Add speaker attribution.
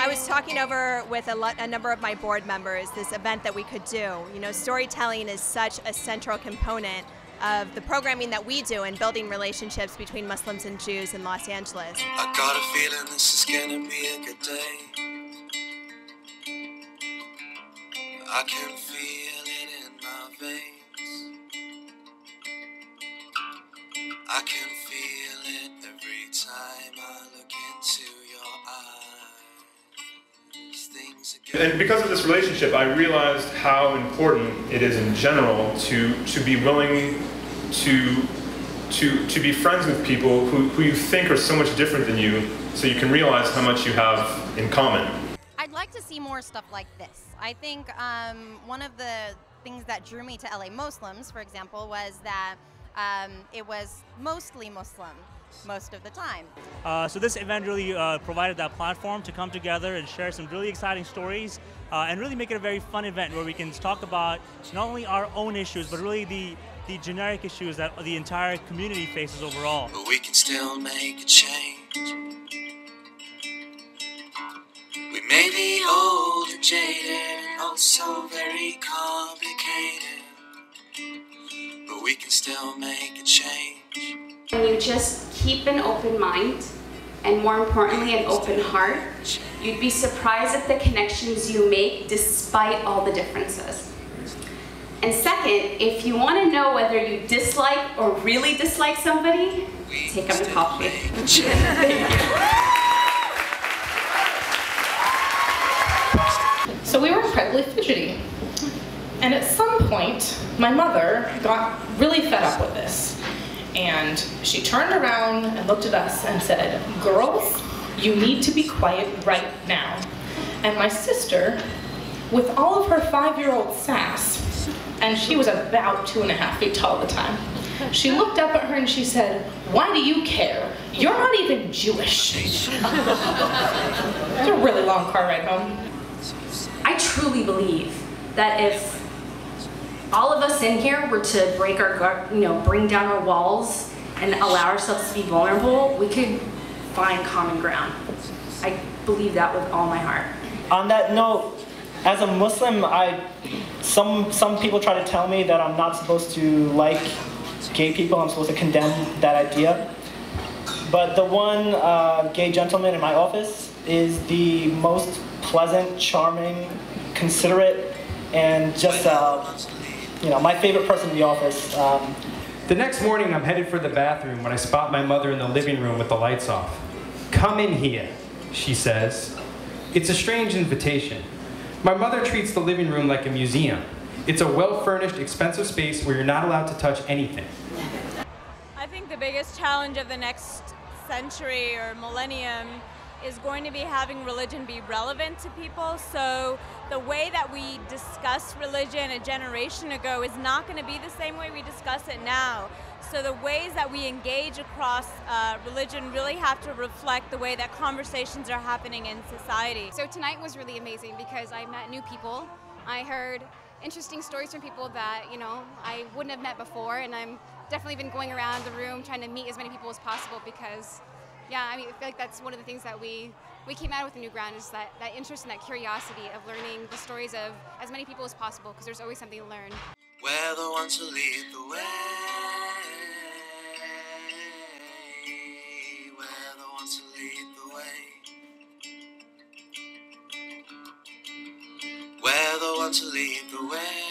Speaker 1: I was talking over with a number of my board members this event that we could do. You know, storytelling is such a central component of the programming that we do in building relationships between Muslims and Jews in Los Angeles.
Speaker 2: I got a feeling this is gonna be a good day. I can feel it in my veins. I can feel it every time I look into your eyes. Things
Speaker 3: And because of this relationship, I realized how important it is in general to be willing to be friends with people who you think are so much different than you, so you can realize how much you have in common.
Speaker 4: I'd like to see more stuff like this. I think one of the things that drew me to LA Muslims, for example, was that it was mostly Muslim most of the time.
Speaker 5: So this event really provided that platform to come together and share some really exciting stories and really make it a very fun event where we can talk about not only our own issues, but really the generic issues that the entire community faces overall.
Speaker 2: But we can still make a change. We may be old and jaded and also very complicated, but we can still make a change.
Speaker 6: When you just keep an open mind, and more importantly an open heart, you'd be surprised at the connections you make despite all the differences. And second, if you want to know whether you dislike or really dislike somebody, take them to coffee.
Speaker 7: So we were incredibly fidgety. And at some point, my mother got really fed up with this. And she turned around and looked at us and said, "Girls, you need to be quiet right now." And my sister, with all of her 5-year-old sass, and she was about 2.5 feet tall at the time, she looked up at her and she said, "Why do you care? You're not even Jewish." It was a really long car ride home.
Speaker 6: I truly believe that if all of us in here were to break our, bring down our walls and allow ourselves to be vulnerable, we could find common ground. I believe that with all my heart.
Speaker 8: On that note, as a Muslim, some people try to tell me that I'm not supposed to like gay people. I'm supposed to condemn that idea. But the one gay gentleman in my office is the most pleasant, charming, considerate, and just my favorite person in the office.
Speaker 9: The next morning, I'm headed for the bathroom when I spot my mother in the living room with the lights off. "Come in here," she says. It's a strange invitation. My mother treats the living room like a museum. It's a well-furnished, expensive space where you're not allowed to touch anything.
Speaker 10: I think the biggest challenge of the next century or millennium is going to be having religion be relevant to people. So the way that we discuss religion a generation ago is not going to be the same way we discuss it now. So the ways that we engage across religion really have to reflect the way that conversations are happening in society.
Speaker 11: So tonight was really amazing because I met new people. I heard interesting stories from people that, I wouldn't have met before, and I'm definitely been going around the room trying to meet as many people as possible because, I feel like that's one of the things that we came out with the NewGround is that interest and that curiosity of learning the stories of as many people as possible because there's always something to learn.
Speaker 2: We're the ones who lead the way. We're the ones who lead the way. We're the ones who lead the way.